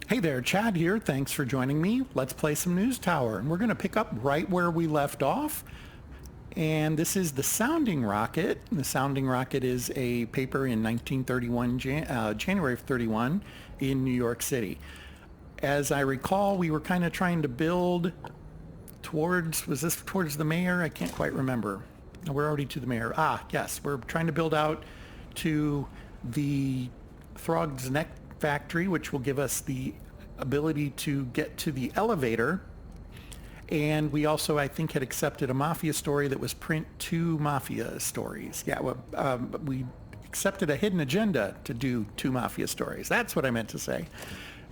Hey there, Chad here. Thanks for joining me. Let's play some NewsTower. And we're going to pick up right where we left off. And this is The Sounding Rocket. The Sounding Rocket is a paper in 1931, January of 31 in New York City. As I recall, we were kind of trying to build towards, was this towards the mayor? I can't quite remember. We're already to the mayor. Yes, we're trying to build out to the Throg's Neck factory, which will give us the ability to get to the elevator. And we also, I think, had accepted a mafia story that was print 2 mafia stories. Yeah, we accepted a hidden agenda to do 2 mafia stories. That's what I meant to say.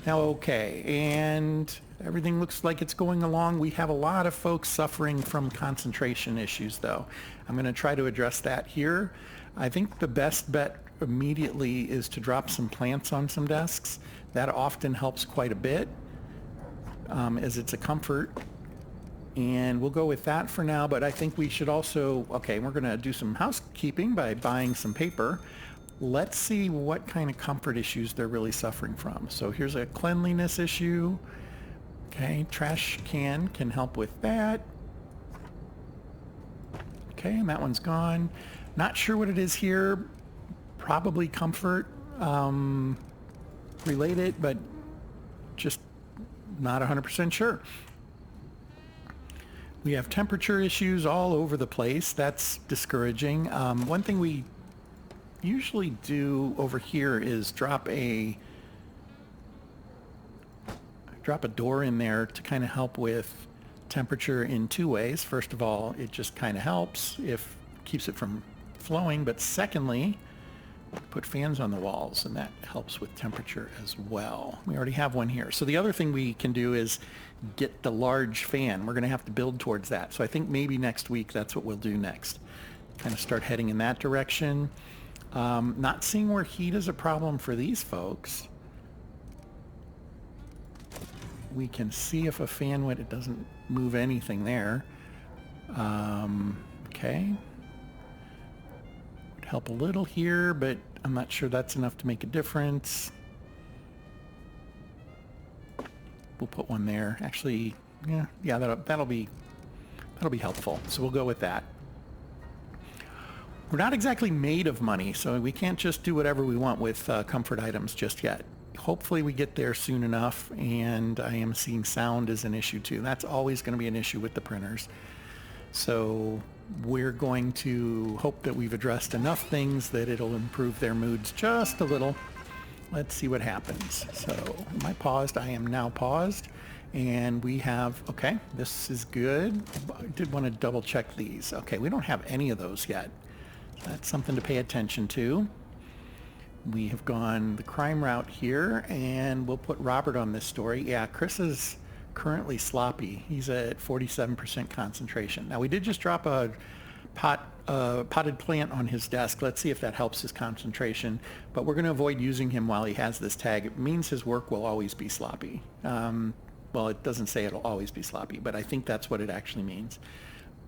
Now, okay, and everything looks like it's going along. We have a lot of folks suffering from concentration issues, though. I'm going to try to address that here. I think the best bet immediately is to drop some plants on some desks. That often helps quite a bit, as it's a comfort. And we'll go with that for now, but I think we should also, okay, we're going to do some housekeeping by buying some paper. Let's see what kind of comfort issues they're really suffering from. So here's a cleanliness issue. Okay, trash can help with that. Okay, and that one's gone. Not sure what it is here. Probably comfort related, but just not 100% sure. We have temperature issues all over the place. That's discouraging. One thing we usually do over here is drop a door in there to kind of help with temperature in 2 ways. First of all, it just kind of helps if keeps it from flowing, but secondly, put fans on the walls, and that helps with temperature as well. We already have one here. So the other thing we can do is get the large fan. We're going to have to build towards that. So I think maybe next week that's what we'll do next. Kind of start heading in that direction. Not seeing where heat is a problem for these folks. We can see if a fan would, it doesn't move anything there. Okay. Help a little here, but I'm not sure that's enough to make a difference. We'll put one there. Actually, yeah, that'll be helpful. So we'll go with that. We're not exactly made of money, so we can't just do whatever we want with comfort items just yet. Hopefully we get there soon enough, and I am seeing sound as an issue too. That's always going to be an issue with the printers. So we're going to hope that we've addressed enough things that it'll improve their moods just a little. Let's see what happens. So am I paused? I am now paused. And we have, okay, this is good. I did want to double check these. Okay, we don't have any of those yet. That's something to pay attention to. We have gone the crime route here, and we'll put Robert on this story. Yeah, Chris is currently sloppy. He's at 47% concentration. Now we did just drop a potted plant on his desk. Let's see if that helps his concentration, but we're going to avoid using him while he has this tag. It means his work will always be sloppy. Well, it doesn't say it'll always be sloppy, but I think that's what it actually means,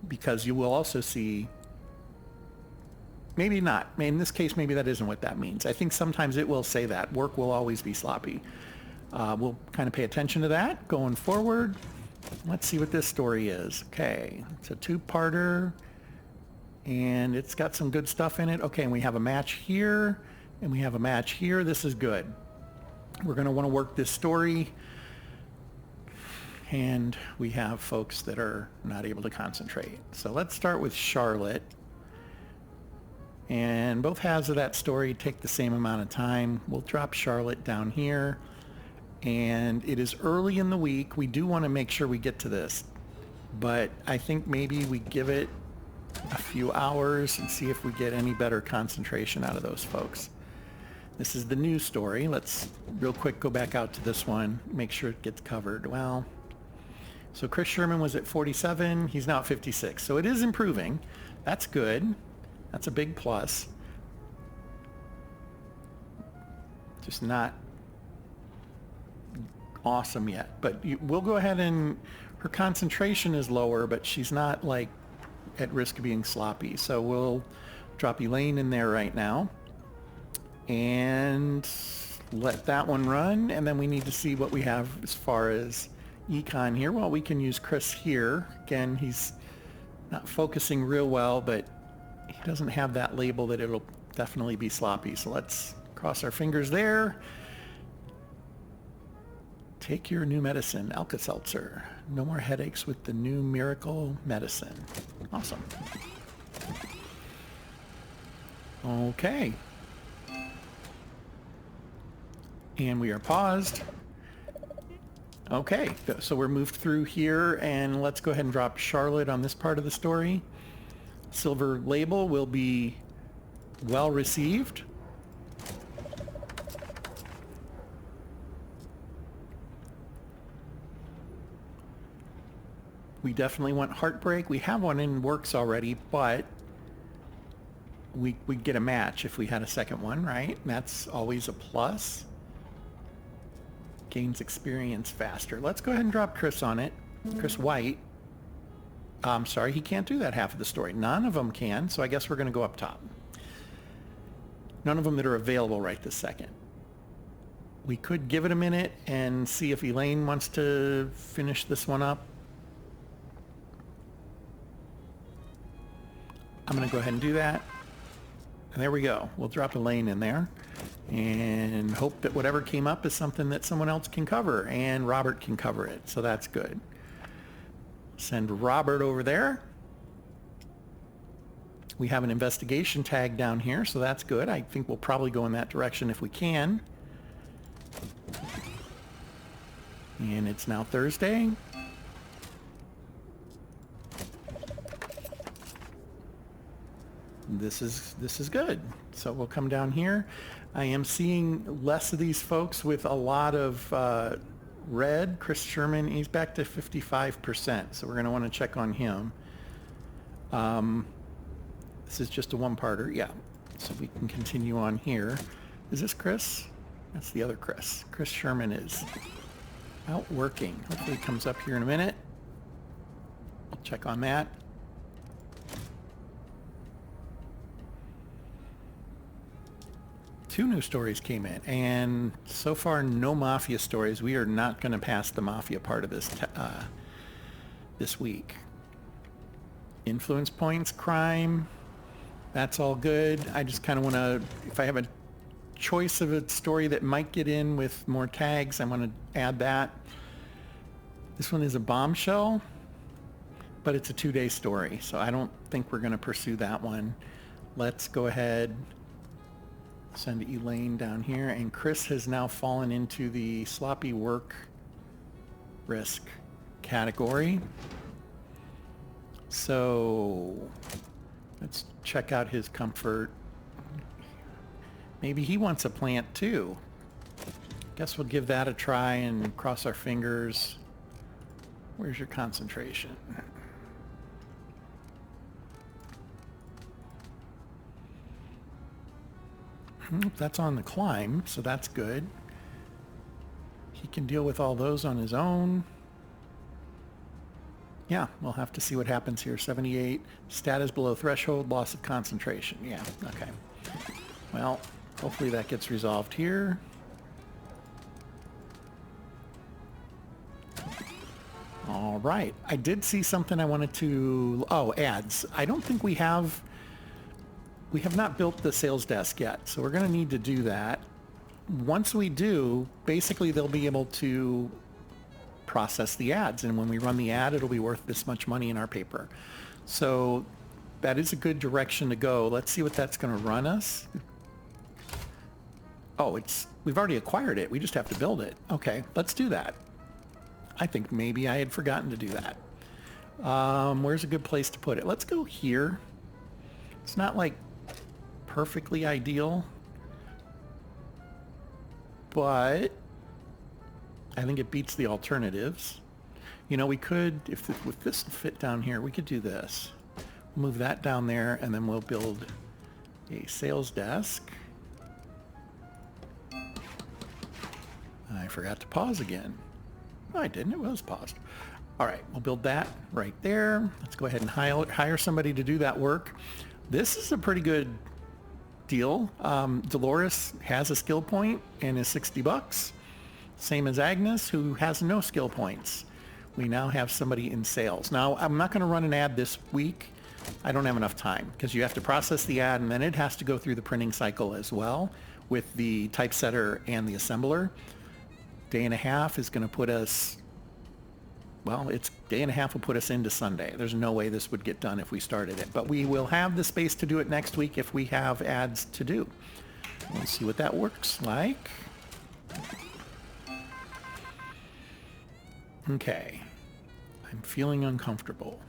because you will also see, maybe not. In this case, maybe that isn't what that means. I think sometimes it will say that work will always be sloppy. We'll kind of pay attention to that going forward. Let's see what this story is. Okay, it's a 2-parter, and it's got some good stuff in it. Okay, and we have a match here, and we have a match here. This is good. We're going to want to work this story, and we have folks that are not able to concentrate. So let's start with Charlotte. And both halves of that story take the same amount of time. We'll drop Charlotte down here. And it is early in the week. We do want to make sure we get to this, but I think maybe we give it a few hours and see if we get any better concentration out of those folks. This is the news story. Let's real quick go back out to this one, make sure it gets covered. Well, so Chris Sherman was at 47. He's now at 56. So it is improving. That's good. That's a big plus. Just not awesome yet, but we'll go ahead, and her concentration is lower, but she's not like at risk of being sloppy. So we'll drop Elaine in there right now. And let that one run, and then we need to see what we have as far as econ here. Well, we can use Chris here. Again, he's not focusing real well, but he doesn't have that label that it'll definitely be sloppy. So let's cross our fingers there. Take your new medicine, Alka-Seltzer. No more headaches with the new miracle medicine. Awesome. Okay. And we are paused. Okay, so we're moved through here, and let's go ahead and drop Charlotte on this part of the story. Silver label will be well received. We definitely want Heartbreak. We have one in works already, but we'd get a match if we had a second one, right? And that's always a plus. Gains experience faster. Let's go ahead and drop Chris on it. Chris White. I'm sorry, he can't do that half of the story. None of them can, so I guess we're going to go up top. None of them that are available right this second. We could give it a minute and see if Elaine wants to finish this one up. I'm going to go ahead and do that. And there we go. We'll drop Elaine in there and hope that whatever came up is something that someone else can cover, and Robert can cover it, so that's good. Send Robert over there. We have an investigation tag down here, so that's good. I think we'll probably go in that direction if we can. And it's now Thursday. This is good. So we'll come down here. I am seeing less of these folks with a lot of red. Chris Sherman, he's back to 55%, so we're going to want to check on him. This is just a one-parter, yeah. So we can continue on here. Is this Chris? That's the other Chris. Chris Sherman is out working. Hopefully he comes up here in a minute. I'll check on that. Two new stories came in, and so far no Mafia stories. We are not going to pass the Mafia part of this this week. Influence points, crime, that's all good. I just kind of want to, if I have a choice of a story that might get in with more tags, I want to add that. This one is a bombshell, but it's a 2-day story, so I don't think we're going to pursue that one. Let's go ahead. Send Elaine down here, and Chris has now fallen into the sloppy work risk category. So let's check out his comfort. Maybe he wants a plant too. Guess we'll give that a try and cross our fingers. Where's your concentration? That's on the climb, so that's good. He can deal with all those on his own. Yeah, we'll have to see what happens here. 78, status below threshold, loss of concentration. Yeah, okay. Well, hopefully that gets resolved here. All right, I did see something I wanted to, ads. I don't think we have not built the sales desk yet, so we're going to need to do that. Once we do, basically they'll be able to process the ads, and when we run the ad, it'll be worth this much money in our paper. So that is a good direction to go. Let's see what that's going to run us. Oh, we've already acquired it. We just have to build it. Okay, let's do that. I think maybe I had forgotten to do that. Where's a good place to put it? Let's go here. It's not like perfectly ideal, but I think it beats the alternatives. You know, we could, if this will fit down here, we could do this. Move that down there, and then we'll build a sales desk. I forgot to pause again. No, I didn't. It was paused. All right, we'll build that right there. Let's go ahead and hire somebody to do that work. This is a pretty good deal. Dolores has a skill point and is $60. Same as Agnes, who has no skill points. We now have somebody in sales. Now, I'm not going to run an ad this week. I don't have enough time because you have to process the ad and then it has to go through the printing cycle as well with the typesetter and the assembler. Day and a half is going to put us, well, it's day and a half will put us into Sunday. There's no way this would get done if we started it, but we will have the space to do it next week if we have ads to do. Let's see what that works like. Okay, I'm feeling uncomfortable.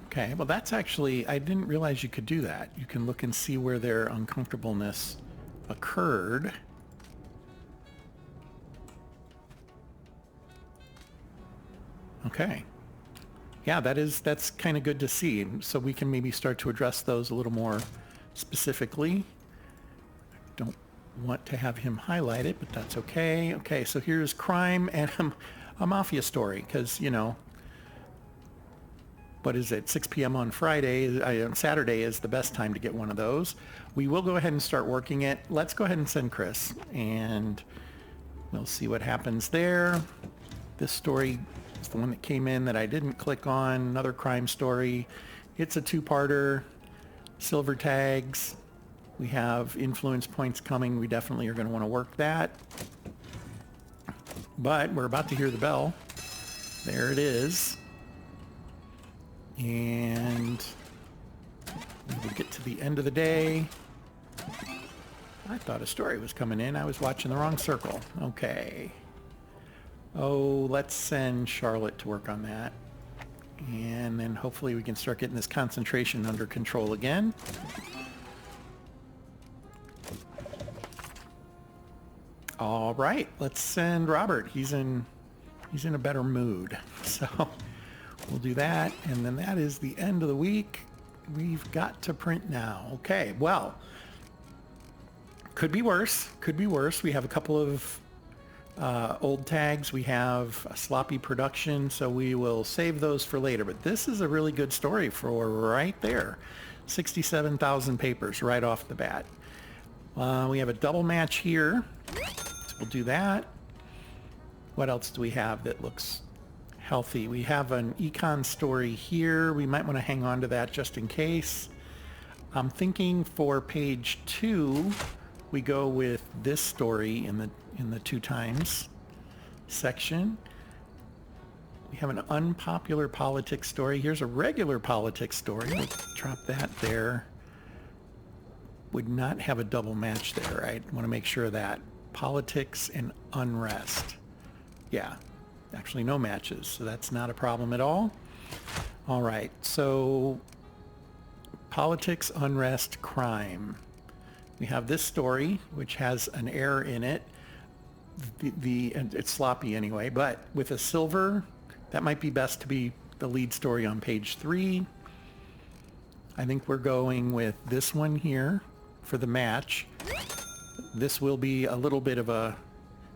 Okay, well that's actually, I didn't realize you could do that. You can look and see where their uncomfortableness occurred. Okay. Yeah, that's kind of good to see. So we can maybe start to address those a little more specifically. Don't want to have him highlight it, but that's okay. Okay, so here's crime and a mafia story because, you know, what is it, 6 p.m. on Saturday is the best time to get one of those. We will go ahead and start working it. Let's go ahead and send Chris, and we'll see what happens there. This story is the one that came in that I didn't click on, another crime story. It's a two-parter, silver tags. We have influence points coming. We definitely are going to want to work that. But we're about to hear the bell. There it is. And we'll get to the end of the day. I thought a story was coming in. I was watching the wrong circle. Okay. Oh, let's send Charlotte to work on that. And then hopefully we can start getting this concentration under control again. All right, let's send Robert. He's in a better mood. So we'll do that, and then that is the end of the week. We've got to print now. Okay, well, could be worse. Could be worse. We have a couple of old tags. We have a sloppy production, so we will save those for later. But this is a really good story for right there. 67,000 papers right off the bat. We have a double match here, so we'll do that. What else do we have that looks healthy? We have an econ story here. We might want to hang on to that just in case. I'm thinking for page 2, we go with this story in the 2 times section. We have an unpopular politics story. Here's a regular politics story. Let's drop that there. Would not have a double match there. I want to make sure of that. Politics and unrest. Yeah, actually no matches, so that's not a problem at all. All right, so politics, unrest, crime. We have this story, which has an error in it. And it's sloppy anyway, but with a silver, that might be best to be the lead story on page 3. I think we're going with this one here for the match. This will be a little bit of a,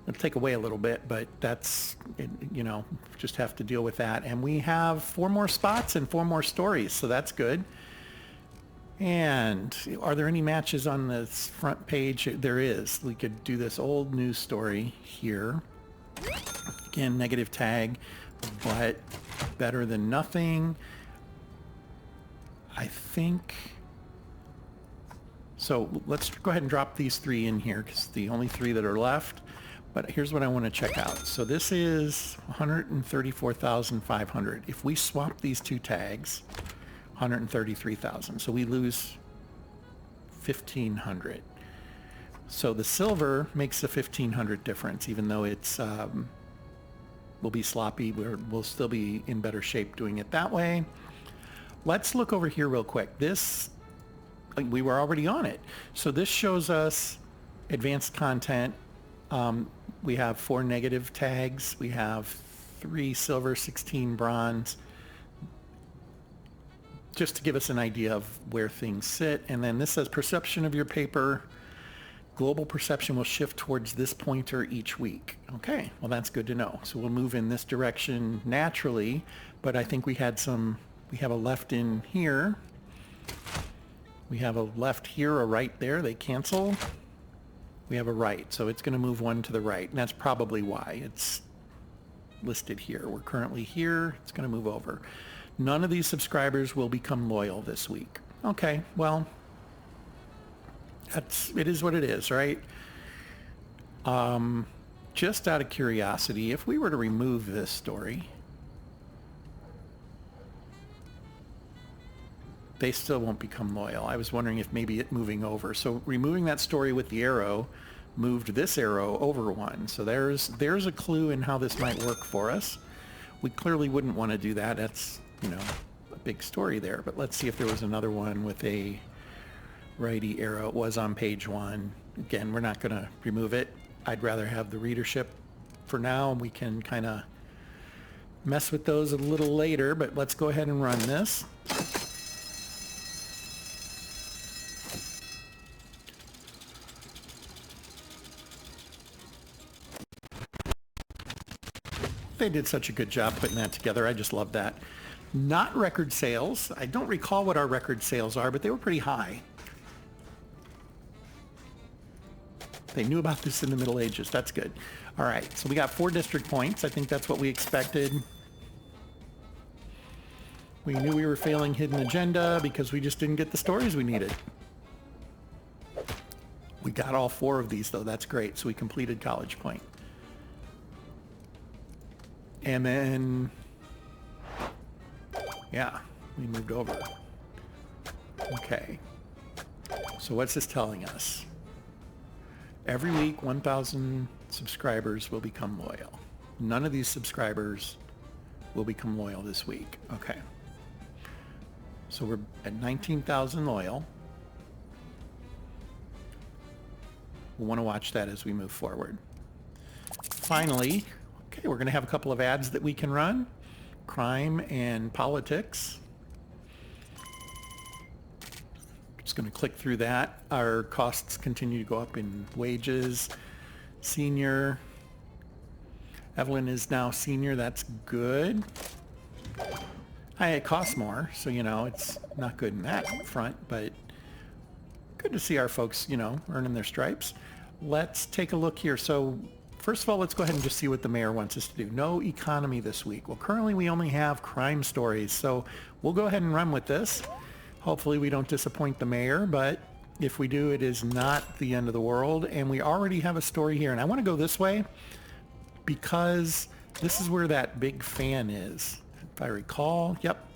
it'll take away a little bit, but that's, you know, just have to deal with that. And we have 4 more spots and 4 more stories, so that's good. And are there any matches on this front page? There is. We could do this old news story here. Again, negative tag, but better than nothing. I think. So let's go ahead and drop these 3 in here because the only 3 that are left. But here's what I want to check out. So this is 134,500. If we swap these 2 tags, 133,000. So we lose 1,500. So the silver makes a 1,500 difference, even though it's will be sloppy. We'll still be in better shape doing it that way. Let's look over here real quick. This, we were already on it. So this shows us advanced content. We have 4 negative tags. We have 3 silver, 16 bronze, just to give us an idea of where things sit. And then this says perception of your paper. Global perception will shift towards this pointer each week. Okay, well that's good to know. So we'll move in this direction naturally, but I think we have a left in here. We have a left here, a right there. They cancel. We have a right, so it's going to move one to the right, and that's probably why it's listed here. We're currently here. It's going to move over. None of these subscribers will become loyal this week. Okay, well, it is what it is, right? Just out of curiosity, if we were to remove this story, they still won't become loyal. I was wondering if maybe it moving over. So removing that story with the arrow moved this arrow over one. So there's a clue in how this might work for us. We clearly wouldn't want to do that. That's, you know, a big story there. But let's see if there was another one with a righty arrow. It was on page 1. Again, we're not going to remove it. I'd rather have the readership for now, and we can kind of mess with those a little later. But let's go ahead and run this. They did such a good job putting that together. I just love that. Not record sales. I don't recall what our record sales are, but they were pretty high. They knew about this in the Middle Ages. That's good. All right, so we got 4 district points. I think that's what we expected. We knew we were failing Hidden Agenda because we just didn't get the stories we needed. We got all 4 of these, though. That's great. So we completed College Point. And then, yeah, we moved over. Okay. So what's this telling us? Every week, 1,000 subscribers will become loyal. None of these subscribers will become loyal this week. Okay. So we're at 19,000 loyal. We'll want to watch that as we move forward. Finally, okay, we're going to have a couple of ads that we can run. Crime and politics. Just going to click through that. Our costs continue to go up in wages. Senior. Evelyn is now senior. That's good. It costs more, so, you know, it's not good in that front, but good to see our folks, you know, earning their stripes. Let's take a look here. So first of all, let's go ahead and just see what the mayor wants us to do. No economy this week. Well, currently we only have crime stories, so we'll go ahead and run with this. Hopefully we don't disappoint the mayor, but if we do, it is not the end of the world. And we already have a story here. And I want to go this way because this is where that big fan is. If I recall, yep,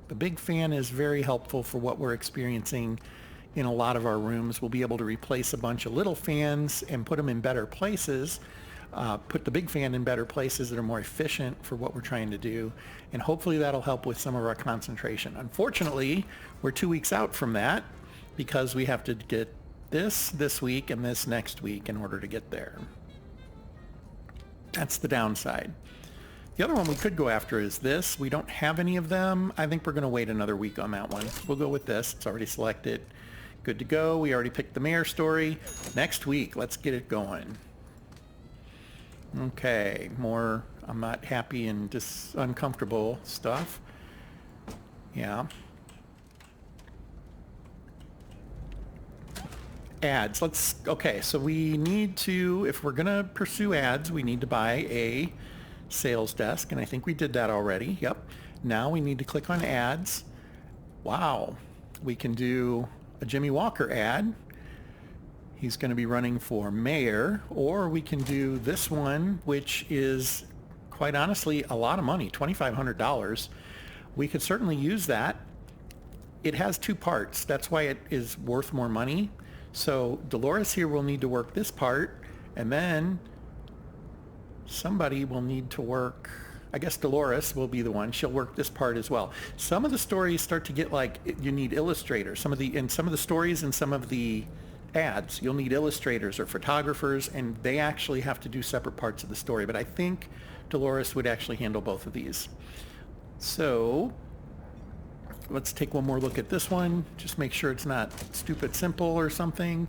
the big fan is very helpful for what we're experiencing in a lot of our rooms. We'll be able to replace a bunch of little fans and put them in better places. Put the big fan in better places that are more efficient for what we're trying to do. And hopefully that'll help with some of our concentration. Unfortunately, we're 2 weeks out from that because we have to get this week and this next week in order to get there. That's the downside. The other one we could go after is this. We don't have any of them. I think we're going to wait another week on that one. We'll go with this. It's already selected. Good to go. We already picked the mayor story. Next week, let's get it going. Okay, more I'm not happy and just uncomfortable stuff. Yeah. Ads. Okay, so we need to, if we're going to pursue ads, we need to buy a sales desk, and I think we did that already. Yep. Now we need to click on ads. Wow. We can do a Jimmy Walker ad. He's going to be running for mayor, or we can do this one, which is quite honestly a lot of money, $2,500. We could certainly use that. It has 2 parts. That's why it is worth more money. So Dolores here will need to work this part, and then somebody will need to work, I guess Dolores will be the one. She'll work this part as well. Some of the stories start to get like, you need illustrators. Some of the stories and some of the ads, you'll need illustrators or photographers, and they actually have to do separate parts of the story. But I think Dolores would actually handle both of these. So let's take one more look at this one. Just make sure it's not stupid simple or something.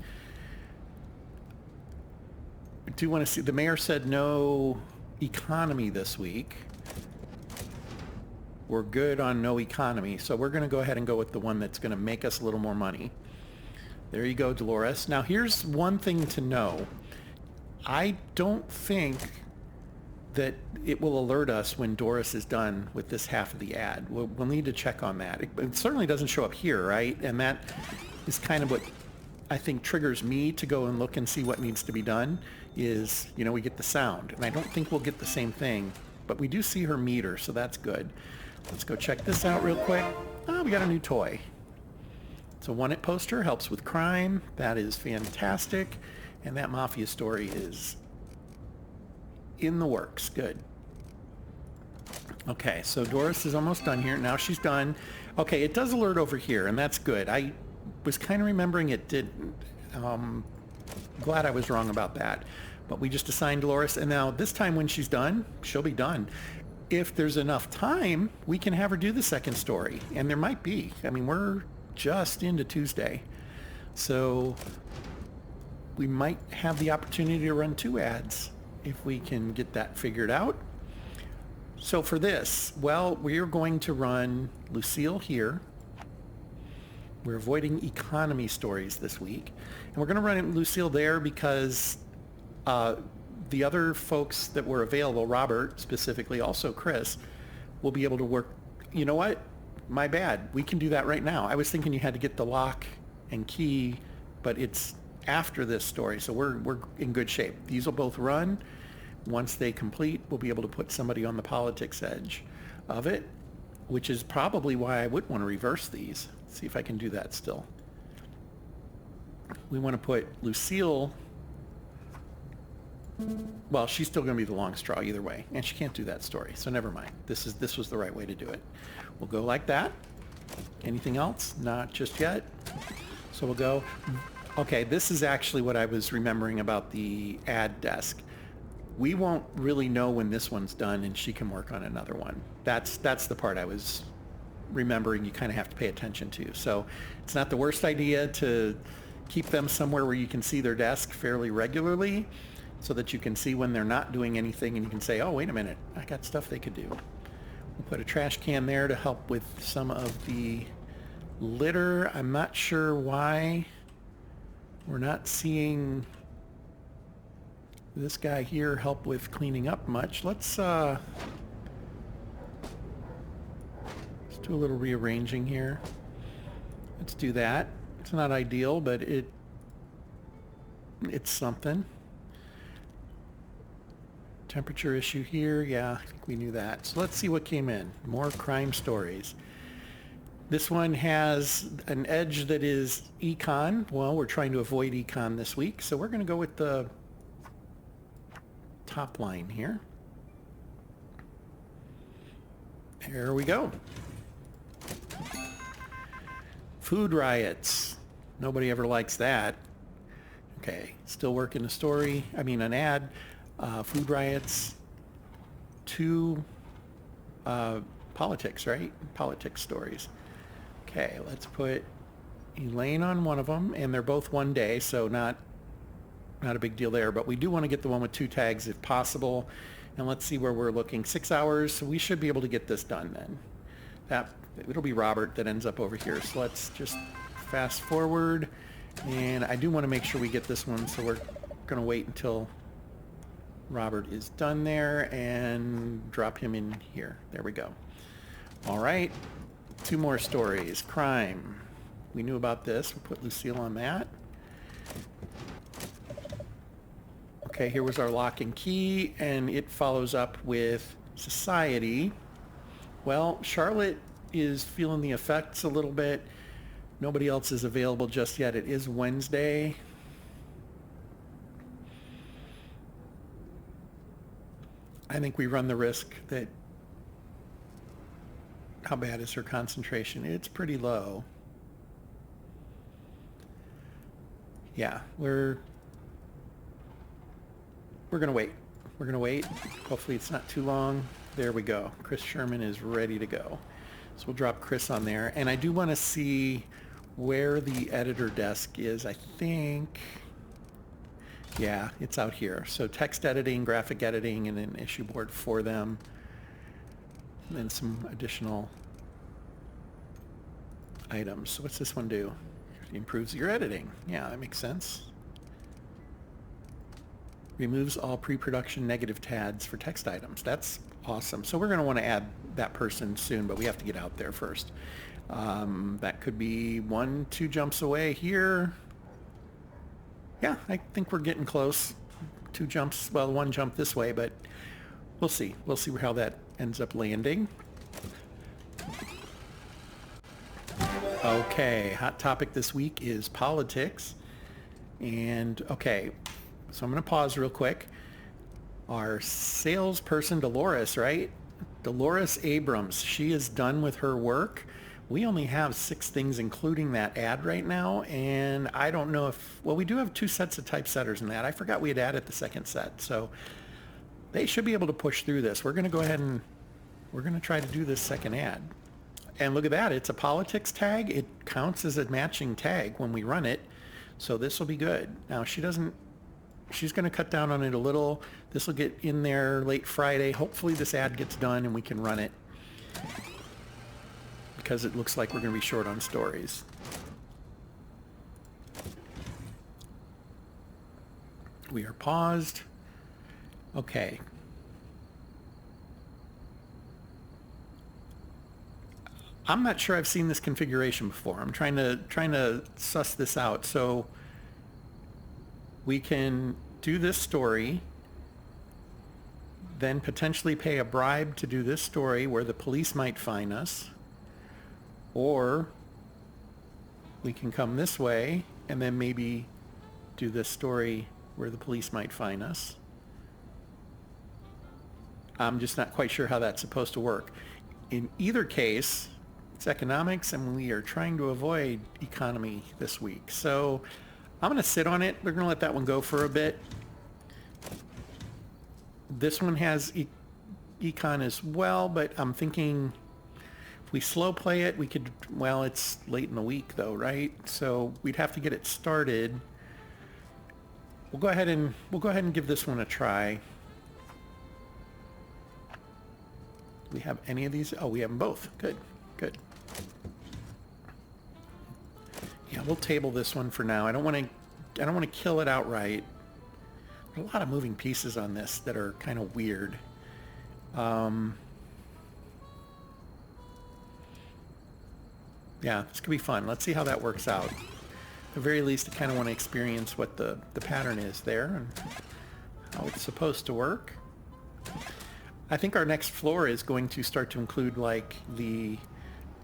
I do want to see, the mayor said no economy this week. we're good on no economy. So we're going to go ahead and go with the one that's going to make us a little more money. There you go, Dolores. Now here's one thing to know. I don't think that it will alert us when Doris is done with this half of the ad. We'll need to check on that. It certainly doesn't show up here, right? And that is kind of what I think triggers me to go and look and see what needs to be done is, you know, we get the sound. And I don't think we'll get the same thing, but we do see her meter, so that's good. Let's go check this out real quick. Oh, we got a new toy. It's a one-hit poster, helps with crime. That is fantastic. And that mafia story is in the works. Good. Okay, so Doris is almost done here. Now she's done. Okay, it does alert over here, and that's good. I was kind of remembering it didn't. Glad I was wrong about that. But we just assigned Dolores, and now this time when she's done, she'll be done. If there's enough time, we can have her do the second story, and there might be. I mean, we're just into Tuesday, so we might have the opportunity to run 2 ads if we can get that figured out. So for this, well, we're going to run Lucille here. We're avoiding economy stories this week. And we're going to run Lucille there because the other folks that were available, Robert specifically, also Chris, will be able to work. You know what? My bad. We can do that right now. I was thinking you had to get the lock and key, but it's after this story, so we're in good shape. These will both run. Once they complete, we'll be able to put somebody on the politics edge of it, which is probably why I would want to reverse these. See if I can do that still. We want to put Lucille, well, she's still going to be the long straw either way, and she can't do that story, so never mind. This was the right way to do it. We'll go like that. Anything else? Not just yet. So we'll go. Okay, this is actually what I was remembering about the ad desk. We won't really know when this one's done and she can work on another one. That's the part I was remembering you kind of have to pay attention to. So it's not the worst idea to keep them somewhere where you can see their desk fairly regularly so that you can see when they're not doing anything and you can say, oh, wait a minute, I got stuff they could do. We'll put a trash can there to help with some of the litter. I'm not sure why we're not seeing this guy here help with cleaning up much. Let's do a little rearranging here. Let's do that. It's not ideal, but it's something. Temperature issue here. Yeah, I think we knew that. So let's see what came in. More crime stories. This one has an edge that is econ. Well, we're trying to avoid econ this week, so we're going to go with the top line here. There we go. Food riots. Nobody ever likes that. Okay, still working a story. I mean, an ad. Food riots. 2 politics, right? Politics stories. Okay, let's put Elaine on one of them, and they're both one day, so not a big deal there, but we do want to get the one with 2 tags if possible. And let's see where we're looking. 6 hours, so we should be able to get this done then. It'll be Robert that ends up over here. So let's just fast forward, and I do want to make sure we get this one, so we're going to wait until Robert is done there and drop him in here. There we go. All right. 2 more stories. Crime. We knew about this. We'll put Lucille on that. Okay, here was our lock and key, and it follows up with society. Well, Charlotte is feeling the effects a little bit. Nobody else is available just yet. It is Wednesday. I think we run the risk that, how bad is her concentration? It's pretty low. Yeah, we're going to wait. We're going to wait. Hopefully it's not too long. There we go. Chris Sherman is ready to go. So we'll drop Chris on there. And I do want to see where the editor desk is. I think, yeah, it's out here. So text editing, graphic editing, and an issue board for them. And some additional items. So what's this one do? It improves your editing. Yeah, that makes sense. Removes all pre-production negative tags for text items. That's awesome. So we're going to want to add that person soon, but we have to get out there first. That could be 1-2 jumps away here. Yeah, I think we're getting close. 2 jumps, well, 1 jump this way, but we'll see. We'll see how that ends up landing. Okay, hot topic this week is politics. And okay, so I'm going to pause real quick. Our salesperson, Dolores, right? Dolores Abrams, she is done with her work. We only have 6 things, including that ad right now. And I don't know if, well, we do have 2 sets of typesetters in that. I forgot we had added the second set. So they should be able to push through this. We're going to go ahead and we're going to try to do this second ad. And look at that. It's a politics tag. It counts as a matching tag when we run it. So this will be good. Now she's going to cut down on it a little. This will get in there late Friday. Hopefully this ad gets done and we can run it, because it looks like we're going to be short on stories. We are paused. Okay. I'm not sure I've seen this configuration before. I'm trying to suss this out. So we can do this story, then potentially pay a bribe to do this story where the police might fine us, or we can come this way and then maybe do this story where the police might fine us. I'm just not quite sure how that's supposed to work. In either case, it's economics, and we are trying to avoid economy this week. So I'm going to sit on it. We're going to let that one go for a bit. This one has econ as well, but I'm thinking if we slow play it, we could, well, it's late in the week though, right? So we'd have to get it started. We'll go ahead and give this one a try. Do we have any of these? Oh, we have them both. Good, good. Yeah, we'll table this one for now. I don't want to kill it outright. There are a lot of moving pieces on this that are kind of weird. Yeah, this could be fun. Let's see how that works out. At the very least, I kind of want to experience what the pattern is there and how it's supposed to work. I think our next floor is going to start to include like the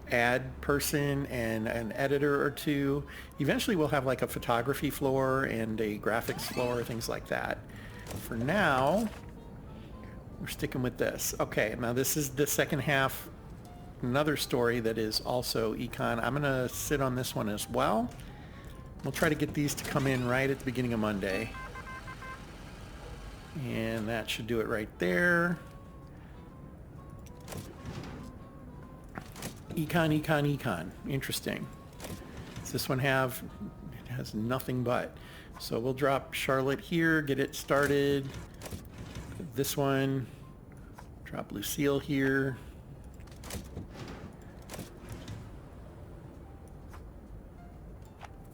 ad person and an editor or two. Eventually we'll have like a photography floor and a graphics floor, things like that. For now, we're sticking with this. Okay, now this is the second half, another story that is also econ. I'm gonna sit on this one as well. We'll try to get these to come in right at the beginning of Monday. And that should do it right there. Econ, econ, econ. Interesting. Does this one have, it has nothing but. So we'll drop Charlotte here, get it started. This one, drop Lucille here.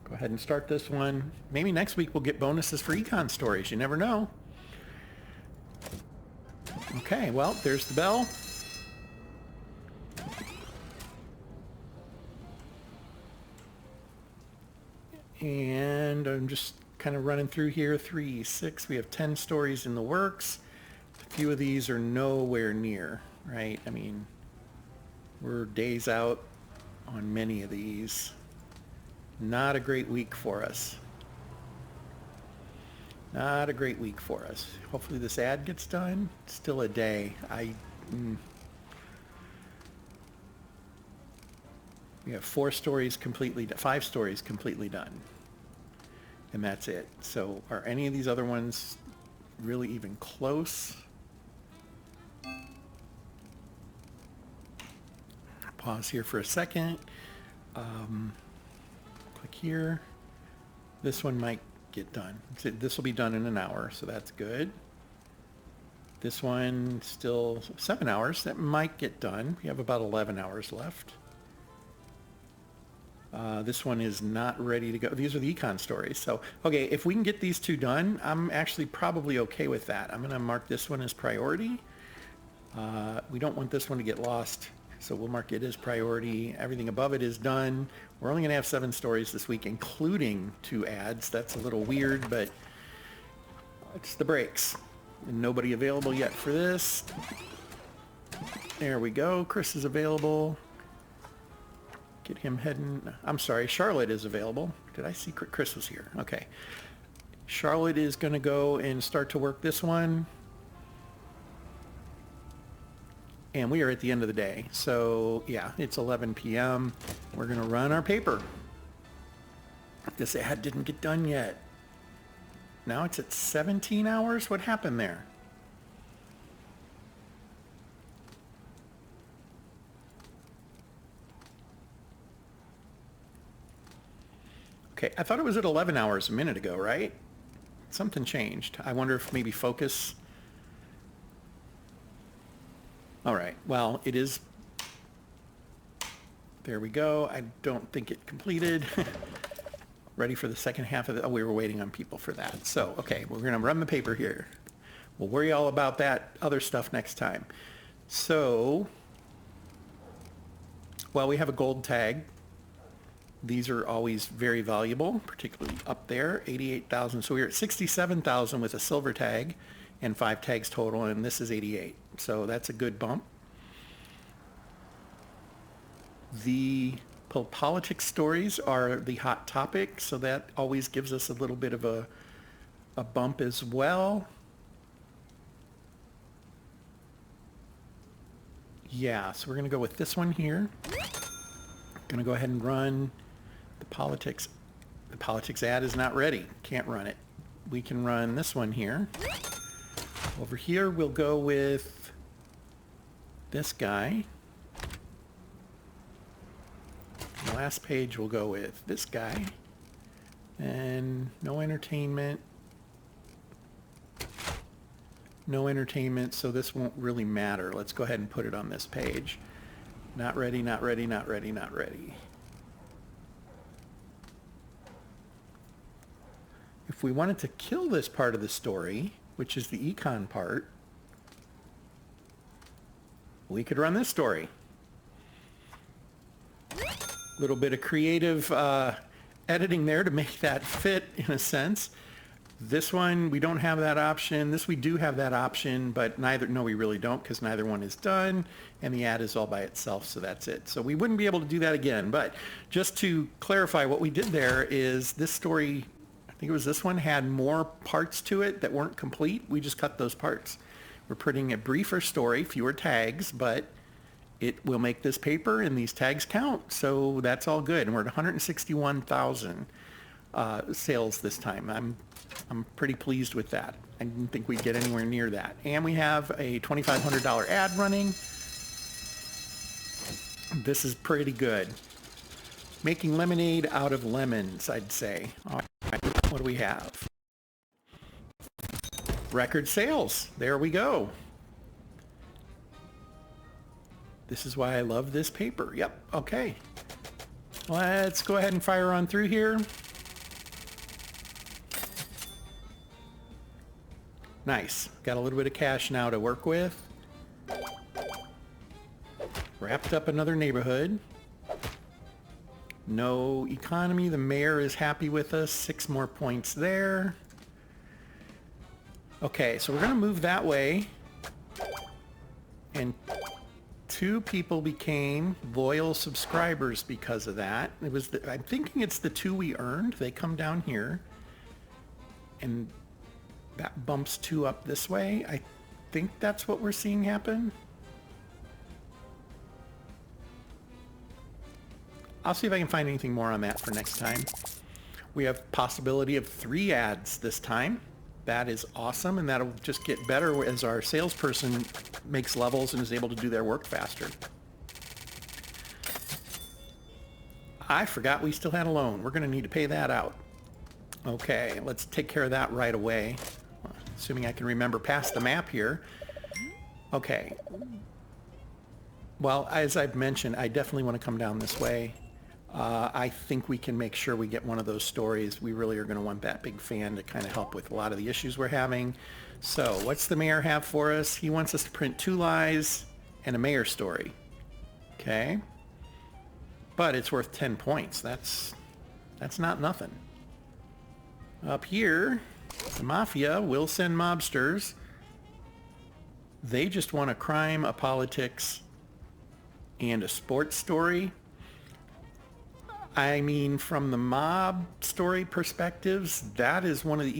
Go ahead and start this one. Maybe next week we'll get bonuses for econ stories. You never know. Okay, well, there's the bell. And I'm just kind of running through here. 3, 6, we have 10 stories in the works. A few of these are nowhere near, right? I mean, we're days out on many of these. Not a great week for us. Not a great week for us. Hopefully this ad gets done. Still a day. We have 4 stories completely, 5 stories completely done. And that's it. So are any of these other ones really even close? Pause here for a second. Click here. This one might get done. This will be done in an hour, so that's good. This one still 7 hours. That might get done. We have about 11 hours left. This one is not ready to go. These are the econ stories. So, okay, if we can get these two done, I'm actually probably okay with that. I'm going to mark this one as priority. We don't want this one to get lost, so we'll mark it as priority. Everything above it is done. We're only going to have 7 stories this week, including 2 ads. That's a little weird, but it's the breaks. And nobody available yet for this. There we go. Chris is available. Get him heading. I'm sorry, Charlotte is available. Did I see Chris was here? Okay. Charlotte is going to go and start to work this one. And we are at the end of the day. So, yeah, it's 11 p.m. We're going to run our paper. This ad didn't get done yet. Now it's at 17 hours? What happened there? Okay, I thought it was at 11 hours a minute ago, right? Something changed. I wonder if maybe focus... All right, well, it is... There we go. I don't think it completed. Ready for the second half of the... Oh, we were waiting on people for that. So, okay, we're going to run the paper here. We'll worry all about that other stuff next time. So, well, we have a gold tag. These are always very valuable, particularly up there, 88,000. So we're at 67,000 with a silver tag and 5 tags total, and this is 88. So that's a good bump. The politics stories are the hot topic, so that always gives us a little bit of a bump as well. Yeah, so we're going to go with this one here. Going to go ahead and run the politics. The politics ad is not ready. Can't run it. We can run this one here. Over here, we'll go with this guy. The last page, we'll go with this guy. And no entertainment. No entertainment, so this won't really matter. Let's go ahead and put it on this page. Not ready, not ready, not ready, not ready. If we wanted to kill this part of the story, which is the econ part, we could run this story. A little bit of creative editing there to make that fit in a sense. This one, we don't have that option. This, we do have that option, but no, we really don't, because neither one is done, and the ad is all by itself, so that's it. So we wouldn't be able to do that again, but just to clarify, what we did there is this story, I think it was this one, had more parts to it that weren't complete. We just cut those parts. We're putting a briefer story, fewer tags, but it will make this paper, and these tags count, so that's all good. And we're at 161,000 sales this time. I'm pretty pleased with that. I didn't think we'd get anywhere near that. And we have a $2,500 ad running. This is pretty good. Making lemonade out of lemons, I'd say. All right, what do we have? Record sales. There we go. This is why I love this paper. Yep, okay. Let's go ahead and fire on through here. Nice. Got a little bit of cash now to work with. Wrapped up another neighborhood. No economy. The mayor is happy with us. 6 more points there. Okay, so we're going to move that way. And 2 people became loyal subscribers because of that. It was I'm thinking it's the 2 we earned. They come down here. And that bumps 2 up this way. I think that's what we're seeing happen. I'll see if I can find anything more on that for next time. We have possibility of 3 ads this time. That is awesome, and that'll just get better as our salesperson makes levels and is able to do their work faster. I forgot we still had a loan. We're going to need to pay that out. Okay, let's take care of that right away. Assuming I can remember past the map here. Okay. Well, as I've mentioned, I definitely want to come down this way. I think we can make sure we get one of those stories. We really are going to want that big fan to kind of help with a lot of the issues we're having. So what's the mayor have for us? He wants us to print 2 lies and a mayor story. Okay. But it's worth 10 points. That's not nothing. Up here, the mafia will send mobsters. They just want a crime, a politics, and a sports story. I mean, from the mob story perspectives, that is one of the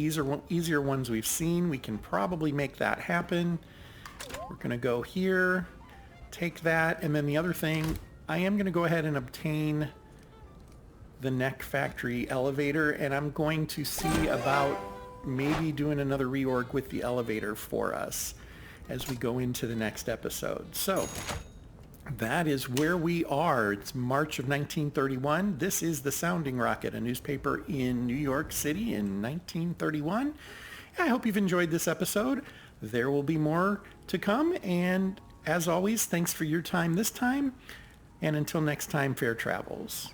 easier ones we've seen. We can probably make that happen. We're going to go here, take that, and then the other thing, I am going to go ahead and obtain the Neck Factory elevator, and I'm going to see about maybe doing another reorg with the elevator for us as we go into the next episode. So that is where we are. It's March of 1931. This is the Sounding Rocket, a newspaper in New York City in 1931. I hope you've enjoyed this episode. There will be more to come, and as always, thanks for your time this time, and until next time, fair travels.